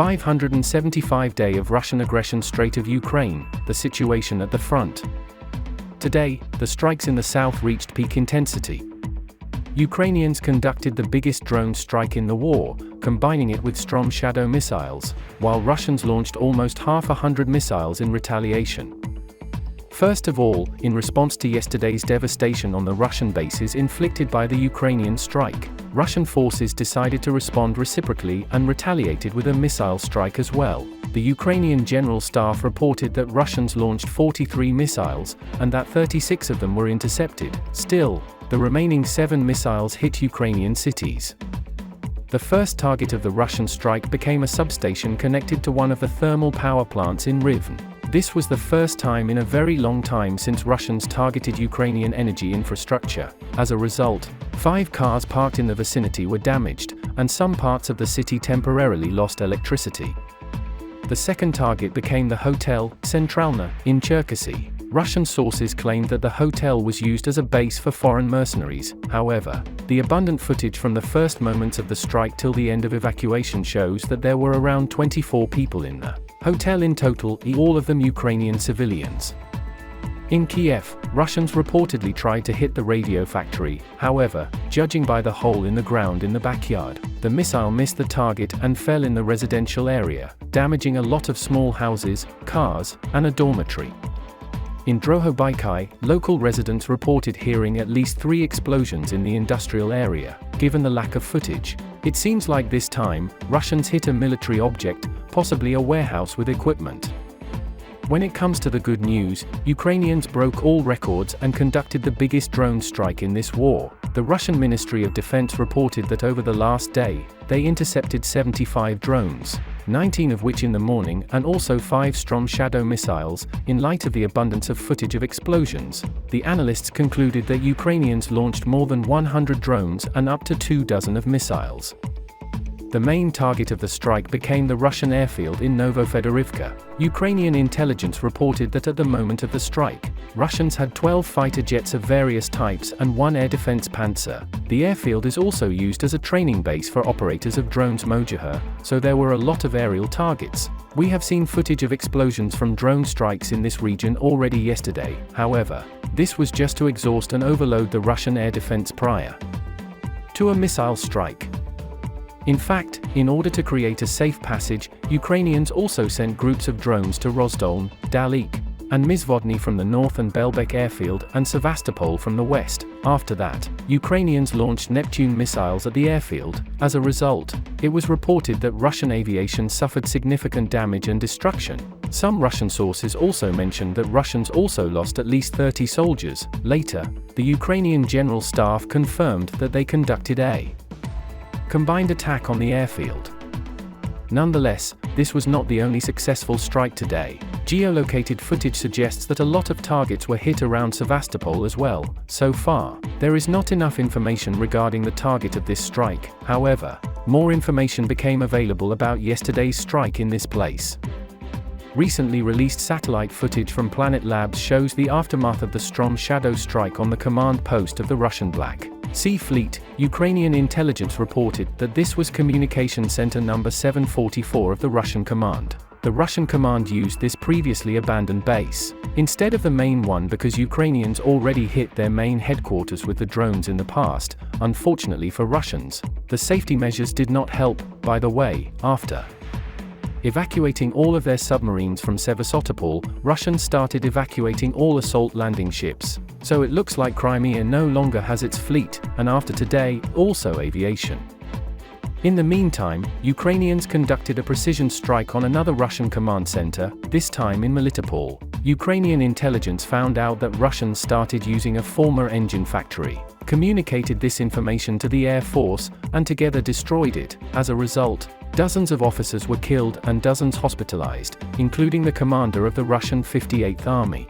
575 day of Russian aggression. Strait of Ukraine, the situation at the front. Today, the strikes in the south reached peak intensity. Ukrainians conducted the biggest drone strike in the war, combining it with Storm Shadow missiles, while Russians launched almost 100 missiles in retaliation. First of all, in response to yesterday's devastation on the Russian bases inflicted by the Ukrainian strike, Russian forces decided to respond reciprocally and retaliated with a missile strike as well. The Ukrainian General Staff reported that Russians launched 43 missiles, and that 36 of them were intercepted. Still, the remaining 7 missiles hit Ukrainian cities. The first target of the Russian strike became a substation connected to one of the thermal power plants in Rivne. This was the first time in a very long time since Russians targeted Ukrainian energy infrastructure. As a result, 5 cars parked in the vicinity were damaged, and some parts of the city temporarily lost electricity. The second target became the Hotel Centralna in Cherkasy. Russian sources claimed that the hotel was used as a base for foreign mercenaries. However, the abundant footage from the first moments of the strike till the end of evacuation shows that there were around 24 people in the hotel in total, all of them Ukrainian civilians. In Kiev, Russians reportedly tried to hit the radio factory. However, judging by the hole in the ground in the backyard, the missile missed the target and fell in the residential area, damaging a lot of small houses, cars, and a dormitory. In Drohobaikai, local residents reported hearing at least 3 explosions in the industrial area. Given the lack of footage, it seems like this time, Russians hit a military object, possibly a warehouse with equipment. When it comes to the good news, Ukrainians broke all records and conducted the biggest drone strike in this war. The Russian Ministry of Defense reported that over the last day, they intercepted 75 drones, 19 of which in the morning, and also 5 Storm Shadow missiles. In light of the abundance of footage of explosions, the analysts concluded that Ukrainians launched more than 100 drones and up to 24 of missiles. The main target of the strike became the Russian airfield in Novofedorivka. Ukrainian intelligence reported that at the moment of the strike, Russians had 12 fighter jets of various types and 1 air defense Panzer. The airfield is also used as a training base for operators of drones Mojaher, so there were a lot of aerial targets. We have seen footage of explosions from drone strikes in this region already yesterday. However, this was just to exhaust and overload the Russian air defense prior to a missile strike. In fact, in order to create a safe passage, Ukrainians also sent groups of drones to Rozdolny, Dalyk, and Mizvodny from the north and Belbek airfield and Sevastopol from the west. After that, Ukrainians launched Neptune missiles at the airfield. As a result, it was reported that Russian aviation suffered significant damage and destruction. Some Russian sources also mentioned that Russians also lost at least 30 soldiers. Later, the Ukrainian General Staff confirmed that they conducted a combined attack on the airfield. Nonetheless, this was not the only successful strike today. Geolocated footage suggests that a lot of targets were hit around Sevastopol as well. So far, there is not enough information regarding the target of this strike. However, more information became available about yesterday's strike in this place. Recently released satellite footage from Planet Labs shows the aftermath of the Storm Shadow strike on the command post of the Russian Black Sea Fleet. Ukrainian intelligence reported that this was Communication Center number 744 of the Russian command. The Russian command used this previously abandoned base instead of the main one because Ukrainians already hit their main headquarters with the drones in the past. Unfortunately for Russians, the safety measures did not help. By the way, after evacuating all of their submarines from Sevastopol, Russians started evacuating all assault landing ships. So it looks like Crimea no longer has its fleet, and after today, also aviation. In the meantime, Ukrainians conducted a precision strike on another Russian command center, this time in Melitopol. Ukrainian intelligence found out that Russians started using a former engine factory, communicated this information to the Air Force, and together destroyed it. As a result, dozens of officers were killed and dozens hospitalized, including the commander of the Russian 58th Army.